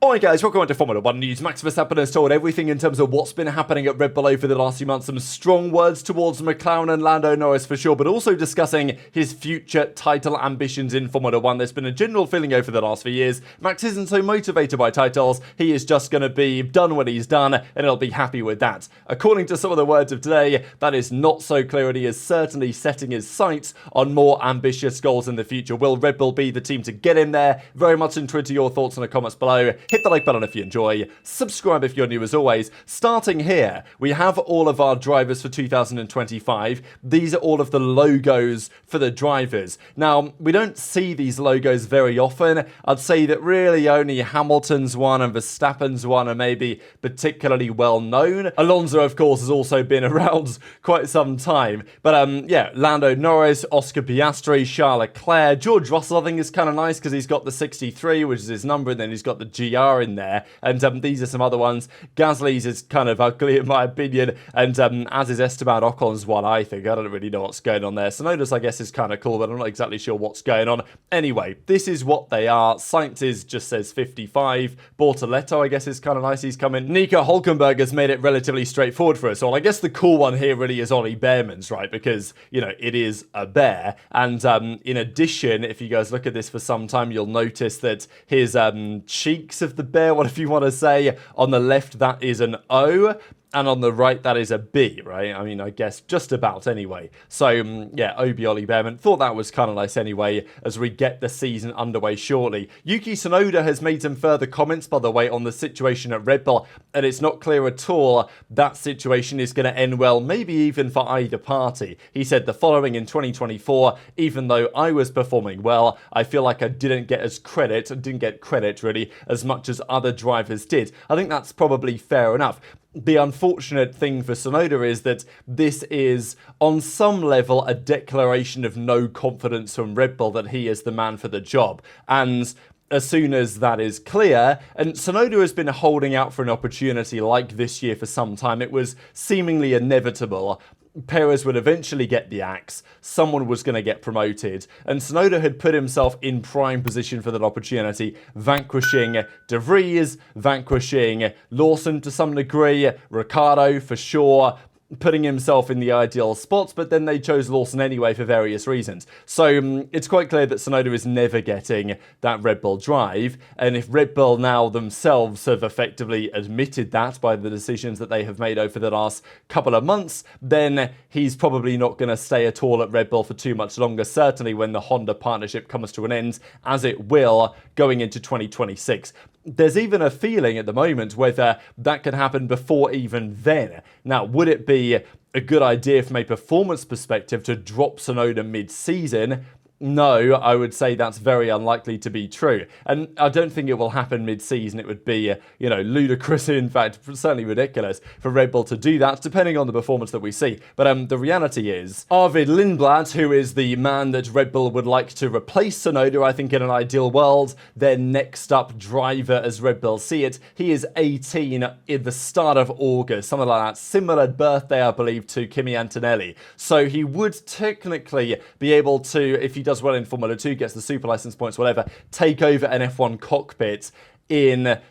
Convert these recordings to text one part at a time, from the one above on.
Alright guys, welcome to Formula 1 News. Max Verstappen has told everything in terms of what's been happening at Red Bull over the last few months. Some strong words towards McLaren and Lando Norris for sure, but also discussing his future title ambitions in Formula 1. There's been a general feeling over the last few years, Max isn't so motivated by titles. He is just going to be done when he's done, and he'll be happy with that. According to some of the words of today, that is not so clear, and he is certainly setting his sights on more ambitious goals in the future. Will Red Bull be the team to get in there? Very much interested in your thoughts in the comments below. Hit the like button if you enjoy, subscribe if you're new as always. Starting here, we have all of our drivers for 2025. These are all of the logos for the drivers. Now, we don't see these logos very often. I'd say that really only Hamilton's one and Verstappen's one are maybe particularly well known. Alonso, of course, has also been around quite some time. But yeah, Lando Norris, Oscar Piastri, Charles Leclerc, George Russell I think is kind of nice because he's got the 63, which is his number, and then he's got the GR in there. And these are some other ones. Gasly's is kind of ugly in my opinion, and as is Esteban Ocon's one, I think. I don't really know what's going on there. Tsunoda's, I guess, is kind of cool, but I'm not exactly sure what's going on. Anyway, this is what they are. Sainz just says 55. Bortoletto, I guess, is kind of nice. He's coming. Nico Hülkenberg has made it relatively straightforward for us all. I guess the cool one here really is Ollie Behrman's, right? Because, you know, it is a bear. And in addition, if you guys look at this for some time, you'll notice that his cheeks of the bear, whatever you want to say, on the left, that is an O. And on the right, that is a B, right? I mean, I guess just about anyway. So, yeah, Obi Ollie Behrman. Thought that was kind of nice anyway, as we get the season underway shortly. Yuki Tsunoda has made some further comments, by the way, on the situation at Red Bull. And it's not clear at all that situation is going to end well, maybe even for either party. He said the following in 2024, even though I was performing well, I feel like I didn't get credit really, as much as other drivers did. I think that's probably fair enough. The unfortunate thing for Tsunoda is that this is, on some level, a declaration of no confidence from Red Bull that he is the man for the job. And as soon as that is clear, and Tsunoda has been holding out for an opportunity like this year for some time, it was seemingly inevitable. Perez would eventually get the axe, someone was going to get promoted, and Tsunoda had put himself in prime position for that opportunity, vanquishing De Vries, vanquishing Lawson to some degree, Ricciardo for sure, putting himself in the ideal spots, but then they chose Lawson anyway for various reasons. So it's quite clear that Tsunoda is never getting that Red Bull drive, and if Red Bull now themselves have effectively admitted that by the decisions that they have made over the last couple of months, then he's probably not going to stay at all at Red Bull for too much longer, certainly when the Honda partnership comes to an end, as it will going into 2026. There's even a feeling at the moment whether that could happen before even then. Now, would it be a good idea from a performance perspective to drop Tsunoda mid-season? No, I would say that's very unlikely to be true. And I don't think it will happen mid-season. It would be, you know, ludicrous, in fact, certainly ridiculous for Red Bull to do that, depending on the performance that we see. But the reality is, Arvid Lindblad, who is the man that Red Bull would like to replace Tsunoda, I think in an ideal world, their next up driver as Red Bull see it, he is 18 in the start of August, something like that. Similar birthday, I believe, to Kimi Antonelli. So he would technically be able to, if he does well in Formula 2, gets the super license points, whatever, take over an F1 cockpit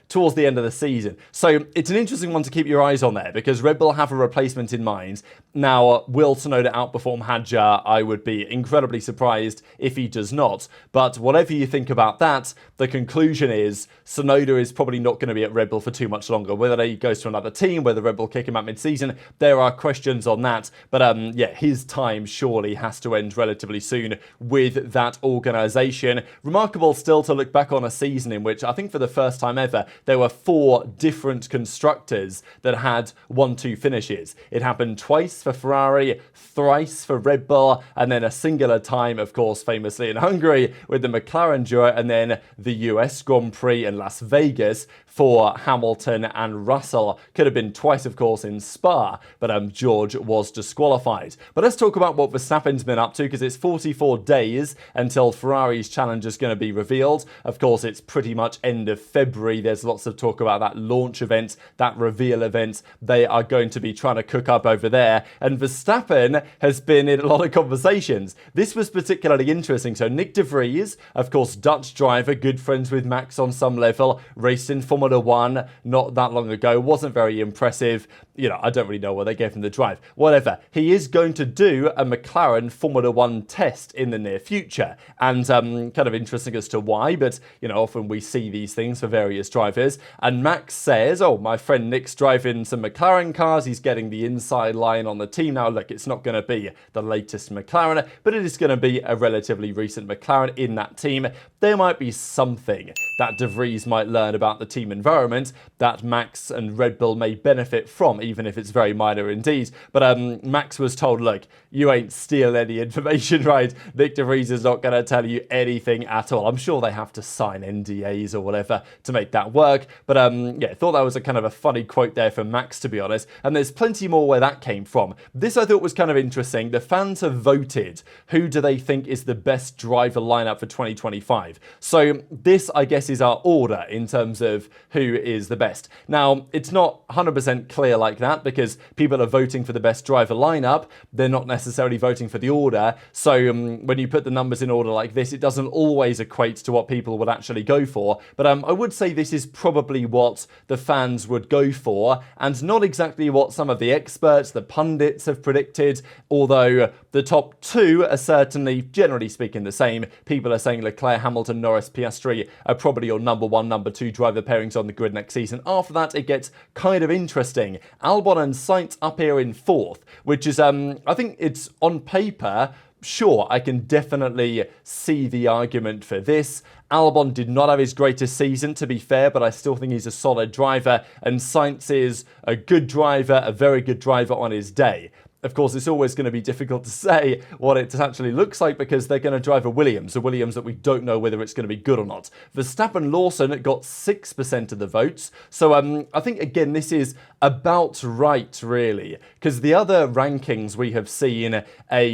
towards the end of the season. So it's an interesting one to keep your eyes on there, because Red Bull have a replacement in mind. Now, will Tsunoda outperform Hadjar? I would be incredibly surprised if he does not. But whatever you think about that, the conclusion is Tsunoda is probably not going to be at Red Bull for too much longer. Whether he goes to another team, whether Red Bull kick him out mid-season, there are questions on that. But yeah, his time surely has to end relatively soon with that organisation. Remarkable still to look back on a season in which I think for the first time ever, there were 4 different constructors that had 1-2 finishes. It happened twice for Ferrari, thrice for Red Bull, and then a singular time, of course, famously in Hungary with the McLaren duo, and then the US Grand Prix in Las Vegas for Hamilton and Russell. Could have been twice, of course, in Spa, but George was disqualified. But let's talk about what Verstappen's been up to, because it's 44 days until Ferrari's challenge is going to be revealed. Of course, it's pretty much end of February. There's lots of talk about that launch event, that reveal event they are going to be trying to cook up over there. And Verstappen has been in a lot of conversations. This was particularly interesting. So Nick de Vries, of course, Dutch driver, good friends with Max on some level, raced in Formula 1 not that long ago, wasn't very impressive. You know, I don't really know why they gave him the drive. Whatever. He is going to do a McLaren Formula 1 test in the near future. And kind of interesting as to why, but, you know, often we see these things for various drivers. And Max says, oh, my friend Nick's driving some McLaren cars. He's getting the inside line on the team now. Look, it's not going to be the latest McLaren, but it is going to be a relatively recent McLaren in that team. There might be something that de Vries might learn about the team environment that Max and Red Bull may benefit from, even if it's very minor indeed. But Max was told, look, you ain't steal any information, right? Nick de Vries is not going to tell you anything at all. I'm sure they have to sign NDAs or whatever to make that work. But yeah, I thought that was a kind of a funny quote there from Max, to be honest. And there's plenty more where that came from. This I thought was kind of interesting. The fans have voted who do they think is the best driver lineup for 2025. So this, I guess, is our order in terms of who is the best. Now, it's not 100% clear like that because people are voting for the best driver lineup. They're not necessarily voting for the order. So when you put the numbers in order like this, it doesn't always equate to what people would actually go for. But I would say this is probably what the fans would go for, and not exactly what some of the experts, the pundits, have predicted, although the top two are certainly, generally speaking, the same. People are saying Leclerc, Hamilton, Norris, Piastri are probably your number one, number two driver pairings on the grid next season. After that, it gets kind of interesting. Albon and Sainz up here in fourth, which is, I think it's on paper, sure, I can definitely see the argument for this. Albon did not have his greatest season, to be fair, but I still think he's a solid driver, and Sainz is a good driver, a very good driver on his day. Of course, it's always going to be difficult to say what it actually looks like because they're going to drive a Williams that we don't know whether it's going to be good or not. Verstappen Lawson got 6% of the votes. So I think, again, this is about right, really, because the other rankings we have seen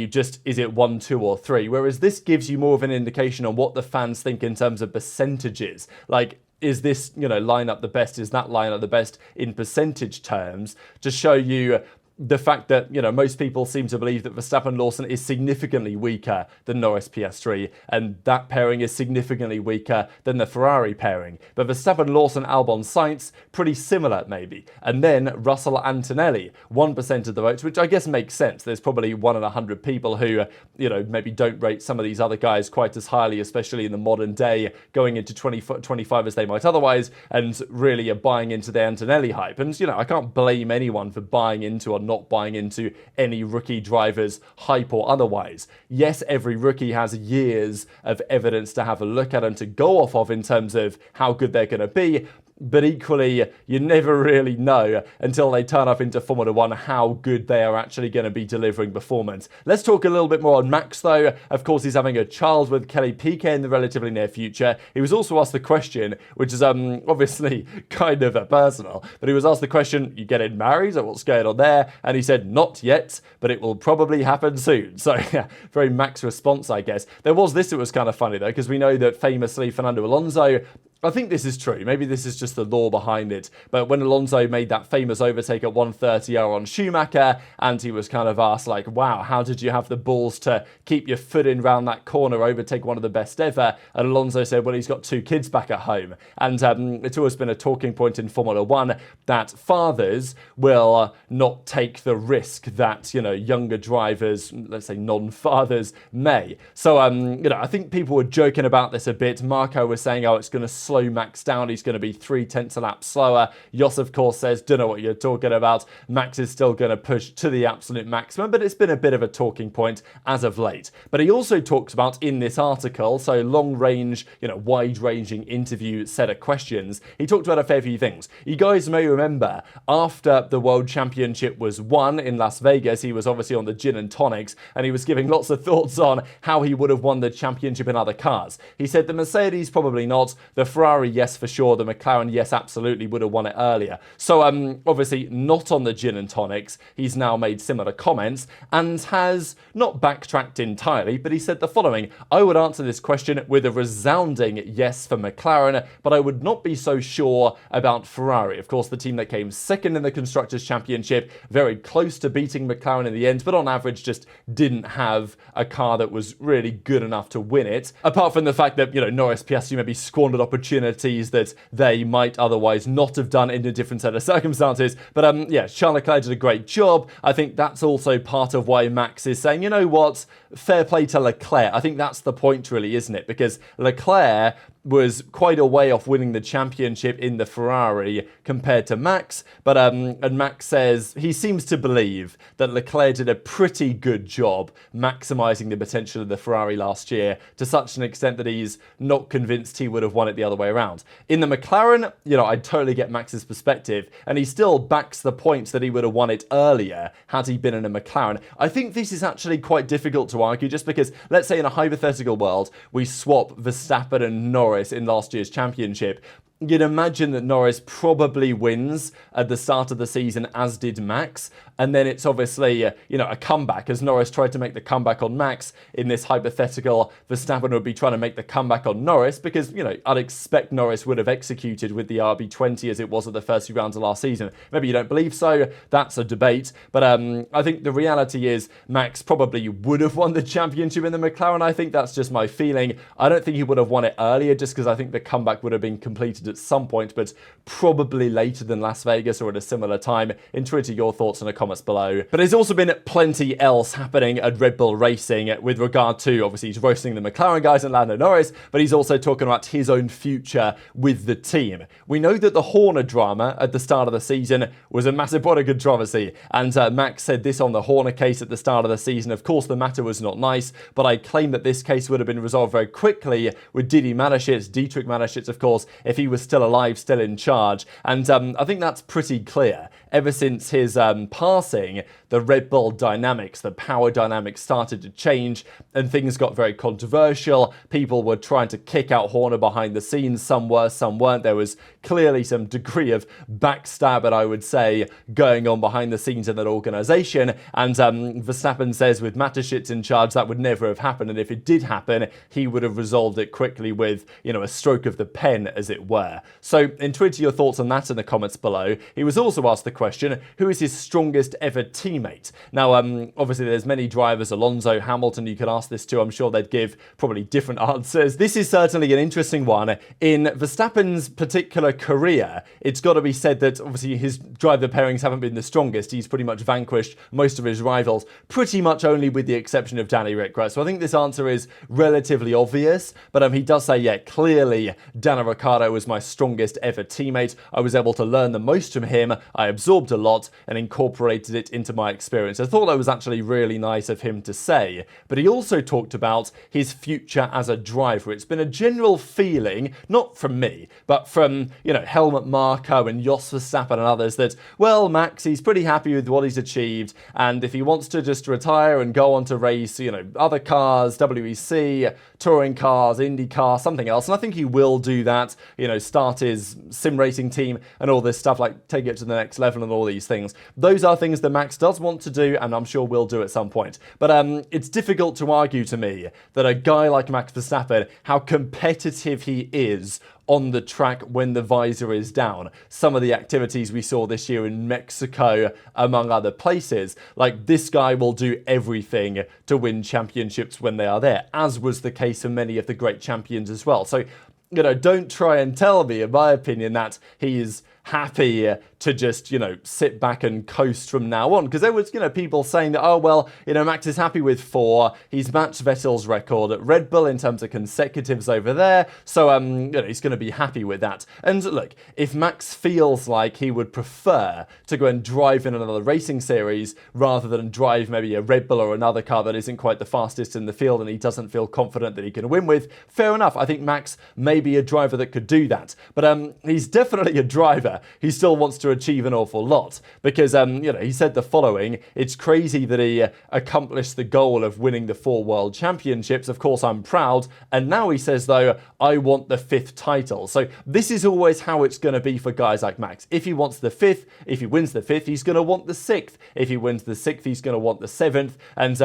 just, is it 1, 2 or 3, whereas this gives you more of an indication on what the fans think in terms of percentages. Like, is this, lineup the best? Is that lineup the best in percentage terms? To show you the fact that, most people seem to believe that Verstappen Lawson is significantly weaker than Norris Piastri, and that pairing is significantly weaker than the Ferrari pairing. But Verstappen Lawson, Albon Sainz, pretty similar maybe. And then Russell Antonelli, 1% of the votes, which I guess makes sense. There's probably 1 in 100 people who, maybe don't rate some of these other guys quite as highly, especially in the modern day, going into 2025 as they might otherwise, and really are buying into the Antonelli hype. And, I can't blame anyone for buying into or not buying into any rookie driver's hype or otherwise. Yes, every rookie has years of evidence to have a look at and to go off of in terms of how good they're going to be. But equally, you never really know until they turn up into Formula 1 how good they are actually going to be delivering performance. Let's talk a little bit more on Max, though. Of course, he's having a child with Kelly Piquet in the relatively near future. He was also asked the question, which is obviously kind of personal, but he was asked the question, you getting married or what's going on there? And he said, not yet, but it will probably happen soon. So, yeah, very Max response, I guess. There was this that was kind of funny, though, because we know that famously Fernando Alonso, I think this is true. Maybe this is just the lore behind it. But when Alonso made that famous overtake at 1:30 on Schumacher, and he was kind of asked, like, wow, how did you have the balls to keep your foot in round that corner, overtake one of the best ever? And Alonso said, well, he's got 2 kids back at home. And it's always been a talking point in Formula 1 that fathers will not take the risk that, younger drivers, let's say non-fathers, may. So, I think people were joking about this a bit. Marco was saying, oh, it's going to slow Max down. He's going to be 0.3 a lap slower. Jos, of course, says, don't know what you're talking about. Max is still going to push to the absolute maximum, but it's been a bit of a talking point as of late. But he also talks about in this article, so long-range, wide-ranging interview set of questions, he talked about a fair few things. You guys may remember, after the World Championship was won in Las Vegas, he was obviously on the gin and tonics, and he was giving lots of thoughts on how he would have won the championship in other cars. He said the Mercedes, probably not. The Ferrari, yes, for sure. The McLaren, yes, absolutely would have won it earlier. So obviously not on the gin and tonics. He's now made similar comments and has not backtracked entirely, but he said the following: I would answer this question with a resounding yes for McLaren, but I would not be so sure about Ferrari. Of course, the team that came second in the Constructors' Championship, very close to beating McLaren in the end, but on average just didn't have a car that was really good enough to win it. Apart from the fact that, Norris, Piastri maybe squandered opportunities that they might otherwise not have done in a different set of circumstances. But yeah, Charles Leclerc did a great job. I think that's also part of why Max is saying, you know what, fair play to Leclerc. I think that's the point really, isn't it? Because Leclerc was quite a way off winning the championship in the Ferrari compared to Max, but and Max says he seems to believe that Leclerc did a pretty good job maximising the potential of the Ferrari last year to such an extent that he's not convinced he would have won it the other way around. In the McLaren, I totally get Max's perspective, and he still backs the points that he would have won it earlier had he been in a McLaren. I think this is actually quite difficult to argue, just because, let's say in a hypothetical world, we swap Verstappen and Norris in last year's championship. You'd imagine that Norris probably wins at the start of the season, as did Max. And then it's obviously, a comeback. As Norris tried to make the comeback on Max in this hypothetical, Verstappen would be trying to make the comeback on Norris because, I'd expect Norris would have executed with the RB20 as it was at the first few rounds of last season. Maybe you don't believe so. That's a debate. But I think the reality is Max probably would have won the championship in the McLaren. I think that's just my feeling. I don't think he would have won it earlier just because I think the comeback would have been completed at some point, but probably later than Las Vegas or at a similar time. Twitter your thoughts in the comments below. But there's also been plenty else happening at Red Bull Racing with regard to, obviously he's roasting the McLaren guys and Lando Norris, but he's also talking about his own future with the team. We know that the Horner drama at the start of the season was a massive point of controversy, and Max said this on the Horner case at the start of the season. Of course, the matter was not nice, but I claim that this case would have been resolved very quickly with Dietrich Mateschitz, of course, if he was still alive, still in charge. And I think that's pretty clear. Ever since his passing, the Red Bull dynamics, the power dynamics started to change and things got very controversial. People were trying to kick out Horner behind the scenes. Some were, some weren't. There was clearly some degree of backstab, I would say, going on behind the scenes in that organisation. And Verstappen says with Mateschitz in charge, that would never have happened. And if it did happen, he would have resolved it quickly with, a stroke of the pen, as it were. So Twitter your thoughts on that in the comments below. He was also asked the question, who is his strongest ever teammate? Now, obviously there's many drivers, Alonso, Hamilton, you could ask this to. I'm sure they'd give probably different answers. This is certainly an interesting one. In Verstappen's particular career, it's got to be said that obviously his driver pairings haven't been the strongest. He's pretty much vanquished most of his rivals, pretty much only with the exception of Danny Ricciardo. So I think this answer is relatively obvious, but he does say, yeah, clearly Daniel Ricciardo was my strongest ever teammate. I was able to learn the most from him. I absorbed a lot and incorporated it into my experience. I thought that was actually really nice of him to say. But he also talked about his future as a driver. It's been a general feeling, not from me, but from, Helmut Marko and Jos Verstappen and others that, well, Max, he's pretty happy with what he's achieved. And if he wants to just retire and go on to race, other cars, WEC, touring cars, IndyCar, something else. And I think he will do that, start his sim racing team and all this stuff, like take it to the next level and all these things. Those are things that Max does want to do and I'm sure will do at some point. But it's difficult to argue to me that a guy like Max Verstappen, how competitive he is on the track when the visor is down. Some of the activities we saw this year in Mexico, among other places, like this guy will do everything to win championships when they are there, as was the case for many of the great champions as well. So, don't try and tell me, in my opinion, that he's happy to just, sit back and coast from now on. Because there was, people saying that, oh, well, Max is happy with 4. He's matched Vettel's record at Red Bull in terms of consecutives over there. So, he's going to be happy with that. And look, if Max feels like he would prefer to go and drive in another racing series rather than drive maybe a Red Bull or another car that isn't quite the fastest in the field and he doesn't feel confident that he can win with, fair enough. I think Max may be a driver that could do that. But he's definitely a driver career. He still wants to achieve an awful lot because, he said the following: it's crazy that he accomplished the goal of winning the 4 world championships. Of course, I'm proud. And now he says, though, I want the 5th title. So this is always how it's going to be for guys like Max. If he wants the 5th, if he wins the 5th, he's going to want the 6th. If he wins the 6th, he's going to want the 7th. And,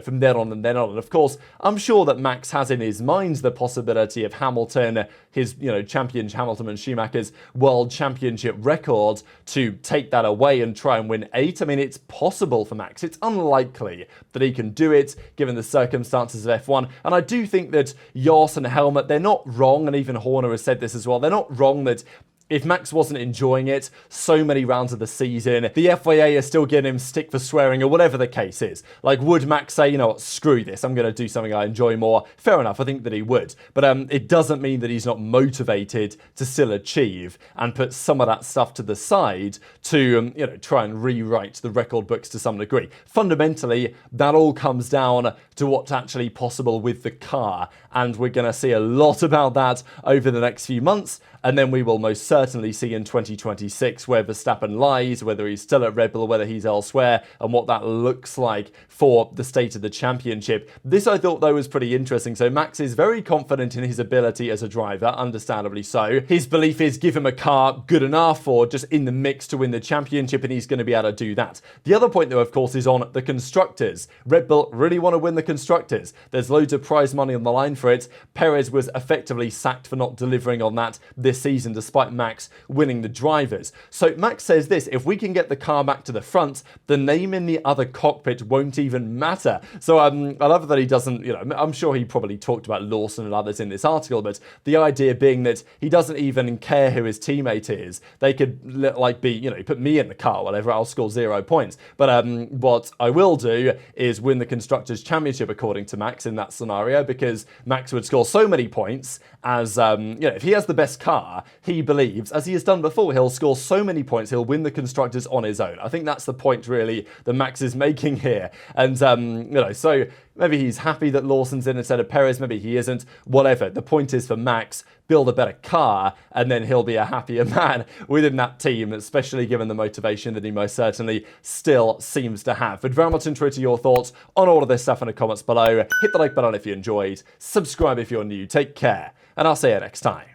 from then on and then on. And of course, I'm sure that Max has in his mind the possibility of Hamilton, his, Hamilton and Schumacher's world championship record, to take that away and try and win 8. I mean, it's possible for Max. It's unlikely that he can do it given the circumstances of F1. And I do think that Jos and Helmut, they're not wrong, and even Horner has said this as well, they're not wrong that if Max wasn't enjoying it so many rounds of the season, the FIA is still giving him stick for swearing or whatever the case is. Like, would Max say, you know what, screw this, I'm going to do something I enjoy more? Fair enough, I think that he would. But it doesn't mean that he's not motivated to still achieve and put some of that stuff to the side to, try and rewrite the record books to some degree. Fundamentally, that all comes down to what's actually possible with the car. And we're going to see a lot about that over the next few months. And then we will most certainly see in 2026 where Verstappen lies, whether he's still at Red Bull, whether he's elsewhere, and what that looks like for the state of the championship. This, I thought, though, was pretty interesting. So Max is very confident in his ability as a driver, understandably so. His belief is give him a car good enough or just in the mix to win the championship, and he's going to be able to do that. The other point, though, of course, is on the constructors. Red Bull really want to win the constructors. There's loads of prize money on the line for it. Perez was effectively sacked for not delivering on that this season, despite Max winning the drivers. So Max says this: if we can get the car back to the front, the name in the other cockpit won't even matter. So I love that he doesn't, I'm sure he probably talked about Lawson and others in this article, but the idea being that he doesn't even care who his teammate is. They could put me in the car, whatever, I'll score 0 points. But what I will do is win the Constructors' Championship, according to Max, in that scenario, because Max would score so many points as, if he has the best car, he believes, as he has done before, he'll score so many points, he'll win the Constructors on his own. I think that's the point, really, that Max is making here. And, so maybe he's happy that Lawson's in instead of Perez, maybe he isn't, whatever. The point is for Max, build a better car, and then he'll be a happier man within that team, especially given the motivation that he most certainly still seems to have. But very much interested to your thoughts on all of this stuff in the comments below. Hit the like button if you enjoyed, subscribe if you're new, take care, and I'll see you next time.